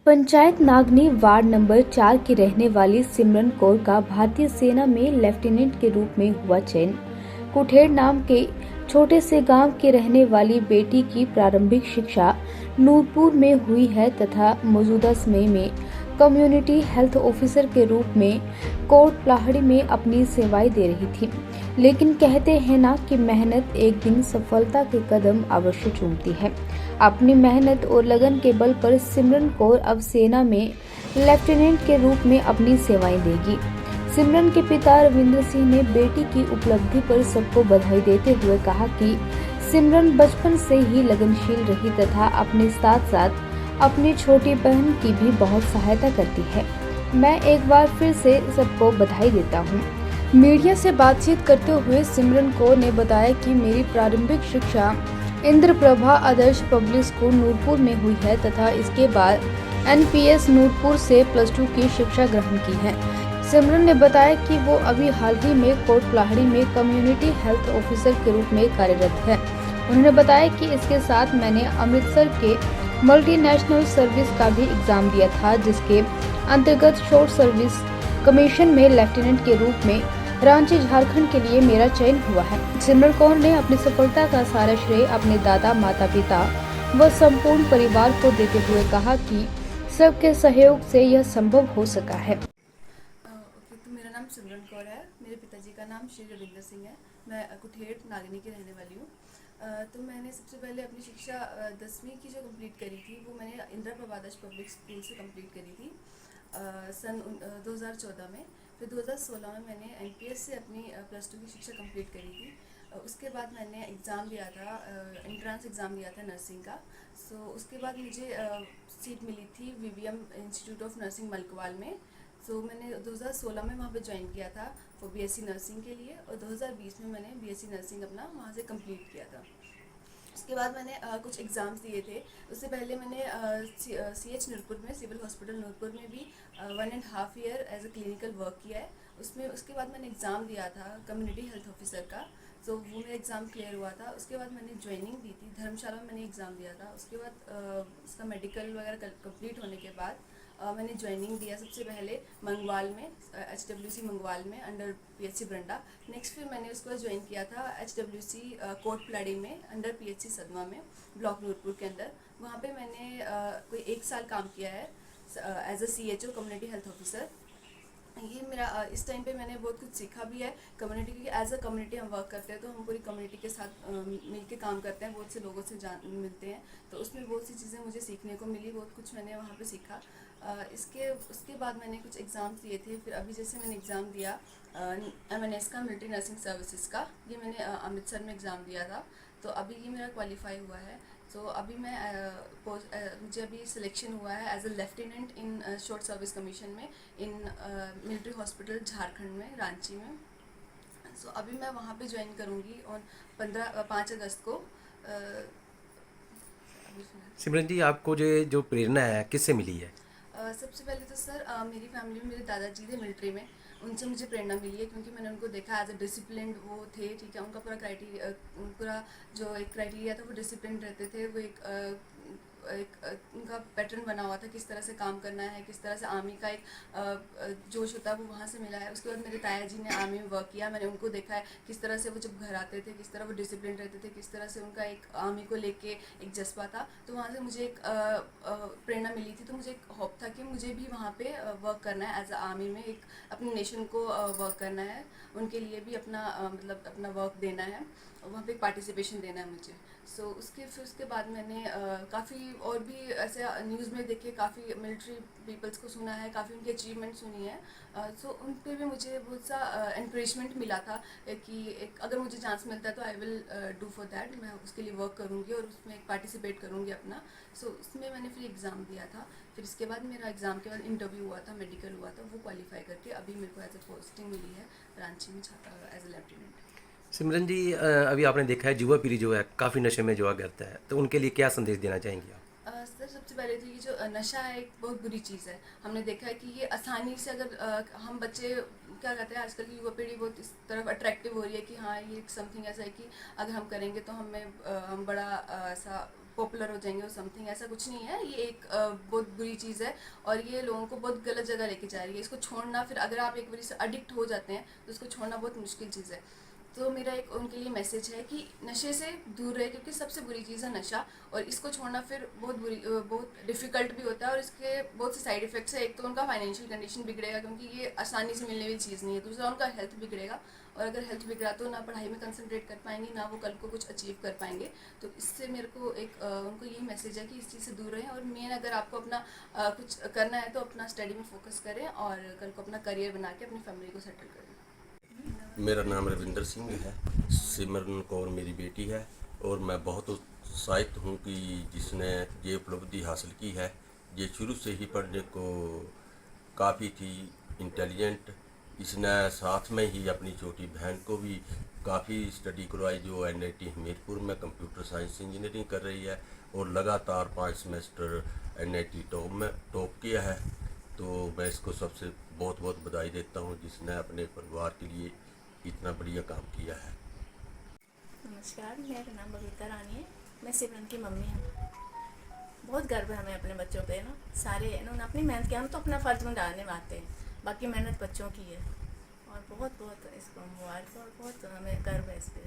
Panchayat Nagni ward number 4 की रहने वाली सिमरन कौर का भारतीय सेना में लेफ्टिनेंट के रूप में हुआ चयन। कुठेड़ नाम के छोटे से गांव की रहने वाली बेटी की प्रारंभिक शिक्षा नूरपुर में हुई है तथा मौजूदा समय में कम्युनिटी हेल्थ ऑफिसर के रूप में कोट पलाहड़ी में अपनी सेवाएं दे रही थी। लेकिन कहते हैं ना कि मेहनत एक दिन सफलता के कदम अवश्य चूमती है। अपनी मेहनत और लगन के बल पर सिमरन कौर अब सेना में लेफ्टिनेंट के रूप में अपनी सेवाएं देगी। सिमरन के पिता रविंद्र सिंह ने बेटी की उपलब्धि पर सबको बधाई देते हुए कहा कि सिमरन बचपन से ही लगनशील रही तथा अपने साथ साथ अपनी छोटी बहन की भी बहुत सहायता करती है। मैं एक बार फिर से सबको बधाई देता हूँ। मीडिया से बातचीत करते हुए सिमरन कौर ने बताया कि मेरी प्रारंभिक शिक्षा इंद्रप्रभा आदर्श पब्लिक स्कूल नूरपुर में हुई है तथा इसके बाद एनपीएस नूरपुर से +2 की शिक्षा ग्रहण की है। सिमरन ने बताया कि वो अभी हाल ही में कोट पलाहड़ी में कम्युनिटी हेल्थ ऑफिसर के रूप में कार्यरत है। उन्होंने बताया कि इसके साथ मैंने अमृतसर के मल्टीनेशनल सर्विस का भी एग्जाम दिया था, जिसके अंतर्गत शॉर्ट सर्विस कमीशन में लेफ्टिनेंट के रूप में रांची झारखंड के लिए मेरा चयन हुआ है। सिमरन कौर ने अपनी सफलता का सारा श्रेय अपने दादा, माता पिता व संपूर्ण परिवार को देते हुए कहा कि सबके सहयोग से यह संभव हो सका है। तो मेरा नाम सिमरन कौर है। मेरे पिताजी का नाम श्री रविंद्र सिंह है। मैं कुठेड़ नागनी की रहने वाली हूँ। तो मैंने सबसे पहले अपनी शिक्षा 10वीं की जो कंप्लीट करी थी वो मैंने इंदिरा प्रभा आदर्श पब्लिक स्कूल से कंप्लीट करी थी सन 2014 में। फिर 2016 में मैंने एनपीएस से अपनी +2 की शिक्षा कंप्लीट करी थी। उसके बाद मैंने एग्ज़ाम दिया था, एंट्रेंस एग्ज़ाम दिया था नर्सिंग का। सो उसके बाद मुझे सीट मिली थी VVM institute of nursing Malakwal में। सो मैंने 2016 में वहाँ पे ज्वाइन किया था वो बीएससी नर्सिंग के लिए, और 2020 में मैंने बीएससी नर्सिंग अपना वहाँ से कंप्लीट किया था। उसके बाद मैंने कुछ एग्ज़ाम्स दिए थे। उससे पहले मैंने सीएच नूरपुर में, सिविल हॉस्पिटल नूरपुर में भी 1.5 year as a clinical work किया है उसमें। उसके बाद मैंने एग्ज़ाम दिया था कम्युनिटी हेल्थ ऑफिसर का। तो वो मेरा एग्ज़ाम क्लियर हुआ था। उसके बाद मैंने ज्वाइनिंग दी थी धर्मशाला में, मैंने एग्ज़ाम दिया था। उसके बाद उसका मेडिकल वगैरह कंप्लीट होने के बाद मैंने ज्वाइनिंग दिया सबसे पहले मंगवाल में, HWC मंगवाल में अंडर पीएचसी ब्रंडा। नेक्स्ट फिर मैंने उसको ज्वाइन किया था HWC कोट पलाड़ी में अंडर पीएचसी सदमा में, ब्लॉक नूरपुर के अंदर। वहाँ पे मैंने कोई 1 साल काम किया है as a CHO community health officer. ये मेरा इस टाइम पे मैंने बहुत कुछ सीखा भी है कम्युनिटी की। एज अ कम्युनिटी हम वर्क करते हैं तो हम पूरी कम्युनिटी के साथ मिल के काम करते हैं, बहुत से लोगों से मिलते हैं। तो उसमें बहुत सी चीज़ें मुझे सीखने को मिली, बहुत कुछ मैंने वहाँ पे सीखा। उसके बाद मैंने कुछ एग्ज़ाम्स दिए थे। फिर अभी जैसे मैंने एग्ज़ाम दिया MNS का, मिलिट्री नर्सिंग सर्विसेज का। ये मैंने अमृतसर में एग्ज़ाम दिया था। तो अभी ये मेरा क्वालिफाई हुआ है। तो अभी मैं मुझे अभी सिलेक्शन हुआ है as a lieutenant in short service commission में इन मिलिट्री हॉस्पिटल झारखंड में, रांची में। सो अभी मैं वहाँ पे ज्वाइन करूँगी और 5 अगस्त को। सिमरन जी, आपको जो प्रेरणा है किससे मिली है? सबसे पहले तो सर मेरी फैमिली में मेरे दादाजी थे मिलिट्री में, उनसे मुझे प्रेरणा मिली है क्योंकि मैंने उनको देखा एज अ डिसिप्लिन वो थे। ठीक है, उनका पूरा जो एक क्राइटेरिया था वो डिसिप्लिन रहते थे। वो उनका पैटर्न बना हुआ था किस तरह से काम करना है, किस तरह से आर्मी का एक जोश होता है वो वहाँ से मिला है। उसके बाद मेरे ताया जी ने आर्मी में वर्क किया, मैंने उनको देखा है किस तरह से वो जब घर आते थे किस तरह वो डिसिप्लिन रहते थे, किस तरह से उनका एक आर्मी को लेके एक जज्बा था। तो वहाँ से मुझे एक प्रेरणा मिली थी। तो मुझे एक होप था कि मुझे भी वहाँ पे वर्क करना है एज अ आर्मी में, एक अपने नेशन को वर्क करना है, उनके लिए भी अपना मतलब अपना वर्क देना है, वहाँ पे पार्टिसिपेशन देना है मुझे। सो उसके बाद मैंने काफ़ी और भी ऐसे न्यूज़ में देखे, काफ़ी मिलिट्री पीपल्स को सुना है, काफ़ी उनकी अचीवमेंट सुनी है। सो उन पर भी मुझे बहुत सा इंकरेजमेंट मिला था कि एक अगर मुझे चांस मिलता है तो I will do for that, मैं उसके लिए वर्क करूँगी और उसमें पार्टिसिपेट करूँगी अपना। सो उसमें मैंने फिर एग्ज़ाम दिया था। फिर इसके बाद मेरा एग्ज़ाम के बाद इंटरव्यू हुआ था, मेडिकल हुआ था, वो क्वालिफाई करके अभी मेरे को एज अ पोस्टिंग मिली है रांची में एज अ लेफ्टिनेंट। सिमरन जी, अभी आपने देखा है युवा पीढ़ी जो है काफ़ी नशे में जुआ करता है, तो उनके लिए क्या संदेश देना चाहेंगे आप? सर सबसे पहले तो ये जो नशा है एक बहुत बुरी चीज़ है। हमने देखा है कि ये आसानी से अगर हम बच्चे क्या कहते हैं, आजकल की युवा पीढ़ी बहुत इस तरफ अट्रैक्टिव हो रही है कि हाँ ये समथिंग ऐसा है कि अगर हम करेंगे तो हम बड़ा ऐसा पॉपुलर हो जाएंगे और समथिंग, ऐसा कुछ नहीं है। ये एक बहुत बुरी चीज़ है और ये लोगों को बहुत गलत जगह लेके जा रही है। इसको छोड़ना, फिर अगर आप एक बार इससे एडिक्ट हो जाते हैं तो इसको छोड़ना बहुत मुश्किल चीज़ है। तो मेरा एक उनके लिए मैसेज है कि नशे से दूर रहे, क्योंकि सबसे बुरी चीज़ है नशा, और इसको छोड़ना फिर बहुत डिफ़िकल्ट भी होता है और इसके बहुत से साइड इफ़ेक्ट्स है। एक तो उनका फाइनेंशियल कंडीशन बिगड़ेगा, क्योंकि ये आसानी से मिलने वाली चीज़ नहीं है। दूसरा, उनका हेल्थ बिगड़ेगा, और अगर हेल्थ बिगड़ा तो ना पढ़ाई में कंसंट्रेट कर पाएंगे, ना वो कल को कुछ अचीव कर पाएंगे। तो इससे मेरे को उनको यही मैसेज है कि इस चीज़ से दूर रहें, और मेन अगर आपको अपना कुछ करना है तो अपना स्टडी में फोकस करें और कल को अपना करियर बना के अपनी फैमिली को सेटल करें। मेरा नाम रविंदर सिंह है। सिमरन कौर मेरी बेटी है और मैं बहुत उत्साहित हूँ कि जिसने ये उपलब्धि हासिल की है। ये शुरू से ही पढ़ने को काफ़ी थी इंटेलिजेंट। इसने साथ में ही अपनी छोटी बहन को भी काफ़ी स्टडी करवाई, जो NIT हमीरपुर में कंप्यूटर साइंस इंजीनियरिंग कर रही है, और लगातार 5 सेमेस्टर NIT टॉप किया है। तो मैं इसको सबसे बहुत बहुत बधाई देता हूँ, जिसने अपने परिवार के लिए इतना बढ़िया काम किया है। नमस्कार, मेरा नाम बबीता रानी है। मैं सिमरन की मम्मी हूँ। बहुत गर्व है हमें अपने बच्चों पे ना। सारे इन्होंने अपनी मेहनत किया, हम तो अपना फ़र्ज निभाते हैं, बाकी मेहनत बच्चों की है। और बहुत बहुत इसको मुबारक और बहुत हमें गर्व है इस पर।